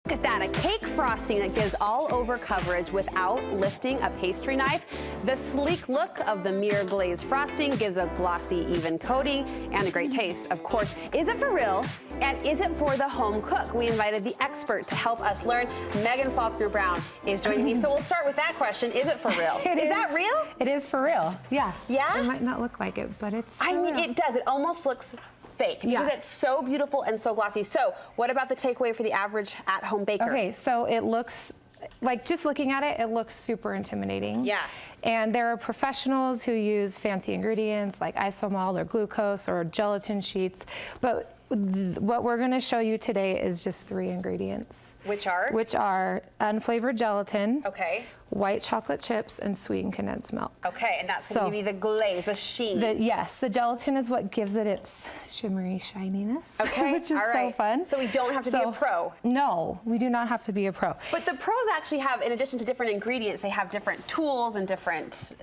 Look at that, a cake frosting that gives all over coverage without lifting a pastry knife. The sleek look of the mirror glazed frosting gives a glossy, even coating and a great taste. Of course, is it for real? And is it for the home cook? We invited the expert to help us learn. Megan Faulkner Brown is joining me. So we'll start with that question. Is it for real? Is that real? It is for real, yeah. Yeah? It might not look like it, but it's I mean, it does. It almost looks fake because it's so beautiful and so glossy. So what about the takeaway for the average at-home baker? Okay, so it looks, like just looking at it, it looks super intimidating. Yeah. And there are professionals who use fancy ingredients like isomalt or glucose or gelatin sheets, but what we're going to show you today is just 3 ingredients. Which are? Which are unflavored gelatin, okay, white chocolate chips, and sweetened condensed milk. Okay, and that's going to give you the glaze, the sheen. Yes, the gelatin is what gives it its shimmery shininess. Okay, which is so fun. So we don't have to be a pro. No, we do not have to be a pro. But the pros actually have, in addition to different ingredients, they have different tools and different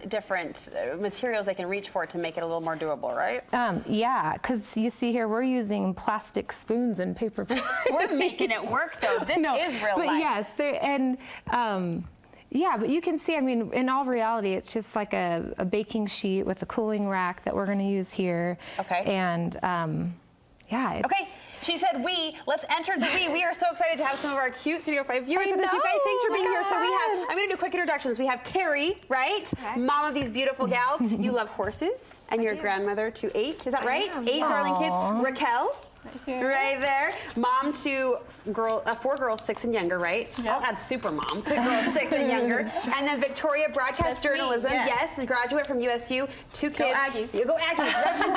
materials they can reach for to make it a little more doable, right? Yeah, because you see here, we're using plastic spoons and paper plates. We're making it work, though. This is real life. Yes, yeah, but you can see, I mean, in all reality, it's just like a baking sheet with a cooling rack that we're going to use here. Okay. And yeah. Okay, she said we. Let's enter the we. We are so excited to have some of our cute Studio 5 viewers with us. You guys, thanks for being here. So we have, I'm going to do quick introductions. We have Terry, right? Okay. Mom of these beautiful gals. You love horses, and you're a grandmother to 8. Is that right? 8 darling kids. Raquel. Right there. Mom to 4 girls 6 and younger, right? Yep. I'll add super mom to girls 6 and younger. And then Victoria, broadcast journalism. Yes, graduate from USU. 2 kids. Go Aggies. You go Aggies. Represent.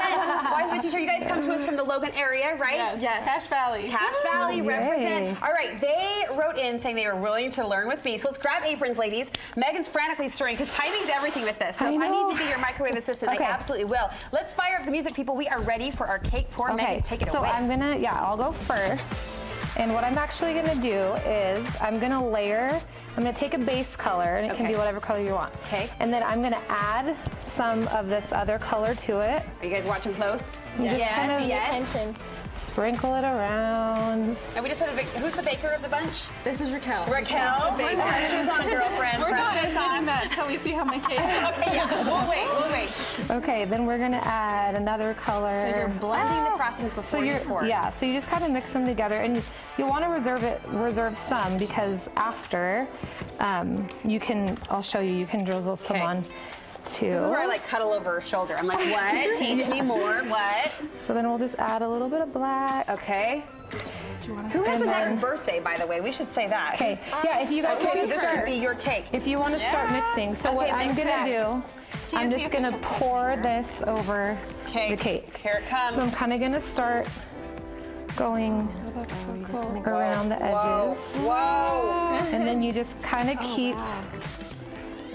Wise my teacher. You guys come to us from the Logan area, right? Yes. Cache Valley. Cache Valley, represent. All right, they wrote in saying they were willing to learn with me. So let's grab aprons, ladies. Megan's frantically stirring because timing's everything with this. So if I need to be your microwave assistant, I absolutely will. Let's fire up the music, people. We are ready for our cake pour. Megan, take it away. I'm gonna, I'll go first. And what I'm actually gonna do is I'm gonna layer, I'm gonna take a base color, and it can be whatever color you want. Okay. And then I'm gonna add some of this other color to it. Are you guys watching close? Just kind of attention. Sprinkle it around. And we just had who's the baker of the bunch? This is Raquel. Raquel? She's on, girlfriend. We're not admitting that until we see how my cake is. Okay, yeah, we'll wait. Okay, then we're gonna add another color. So you're blending the frostings before you pour. Yeah, so you just kind of mix them together, and you want to reserve some because after, I'll show you, you can drizzle some on too. This is where I like cuddle over her shoulder. I'm like, what? Teach me more. What? So then we'll just add a little bit of black. Okay. Who has the next birthday, by the way? We should say that. Okay. Yeah, if you guys want to this start, should be your cake. If you want to start mixing, so what I'm gonna do, I'm just gonna pour this over the cake. Here it comes. So I'm kind of gonna start going around the edges. Whoa. And then you just kind of keep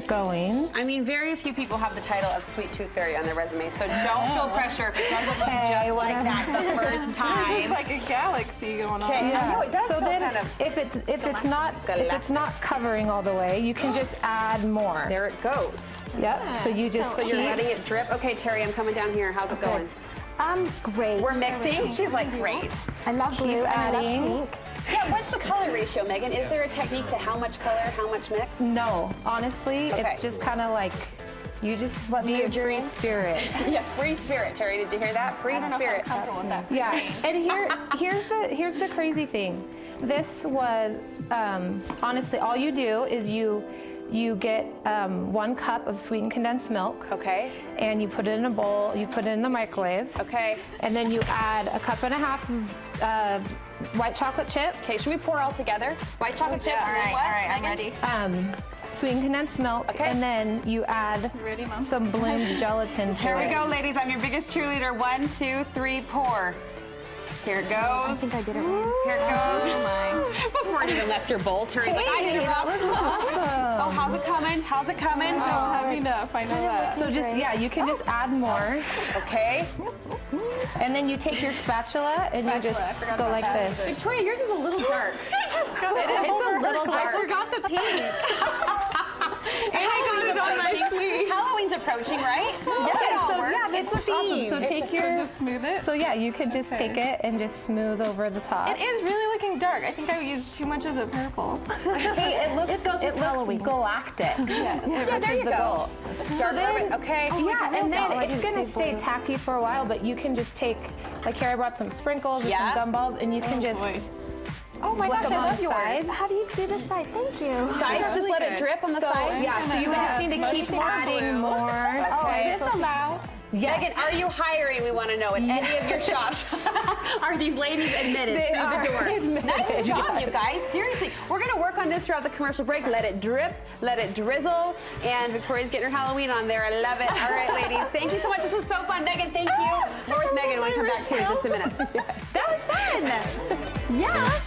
going. I mean, very few people have the title of Sweet Tooth Fairy on their resume, so don't feel pressure if it doesn't look just like that the first time. It's like a galaxy going on. Yeah. No, it does so feel then, kind of if it's not covering all the way, you can just add more. There it goes. Yep. So you just you're letting it drip. Okay, Terry, I'm coming down here. How's it going? Great. We're mixing. She's like, great. I love blue. adding. Yeah, what's the color ratio, Megan? Is there a technique to how much color, how much mix? No, honestly, it's just kind of like, you just let me a free spirit. Yeah, free spirit, Terry. Did you hear that? Free spirit. Yeah, and here's the crazy thing. This was, honestly, all you do is you get 1 cup of sweetened condensed milk. Okay. And you put it in a bowl, you put it in the microwave. Okay. And then you add a cup and a half of white chocolate chips. Okay, should we pour all together? White chocolate chips, all right, I'm ready. Sweetened condensed milk, and then you add some bloomed gelatin to it. Here we go, ladies. I'm your biggest cheerleader. 1, 2, 3, pour. Here it goes. I think I did it wrong. Here it goes. Oh my. Before it even left your bowl, Terry's like, I did it wrong. Awesome. Oh, how's it coming? How's it coming? Oh, happy enough. I know that. So just, you can just add more. Okay. And then you take your spatula and you just go like this. Victoria, yours is a little dark. It's a little dark. I forgot the pink. And I got it on my sleeve. Halloween's a approaching, right? Okay, so works. yeah, this looks awesome. So take your, just smooth it. so yeah, you could just take it and just smooth over the top. It is really looking dark. I think I used too much of the purple. Hey, it looks galactic. Yeah. Yeah, there you go. Dark ribbon, okay. Yeah, and then I it's didn't gonna say stay blue. tacky for a while, but you can just take, like here I brought some sprinkles or Yeah. some gumballs, and you can just boy. Oh my flick gosh, them I on love the yours. sides. How do you do this side? Thank you. Sides, just really let it good. drip on the So side. yeah, so you would just need to keep adding more. Okay. Is this allowed? Yes. Megan, are you hiring? We want to know at any of your shops. Are these ladies admitted They through are the door? admitted, Nice job, yes. you guys. Seriously, we're going to work on this throughout the commercial break. Let it drip, let it drizzle, and Victoria's getting her Halloween on there. I love it. All right, ladies, thank you so much. This was so fun. Megan, thank you. More with Megan when we come back to you in just a minute. That was fun. Yeah.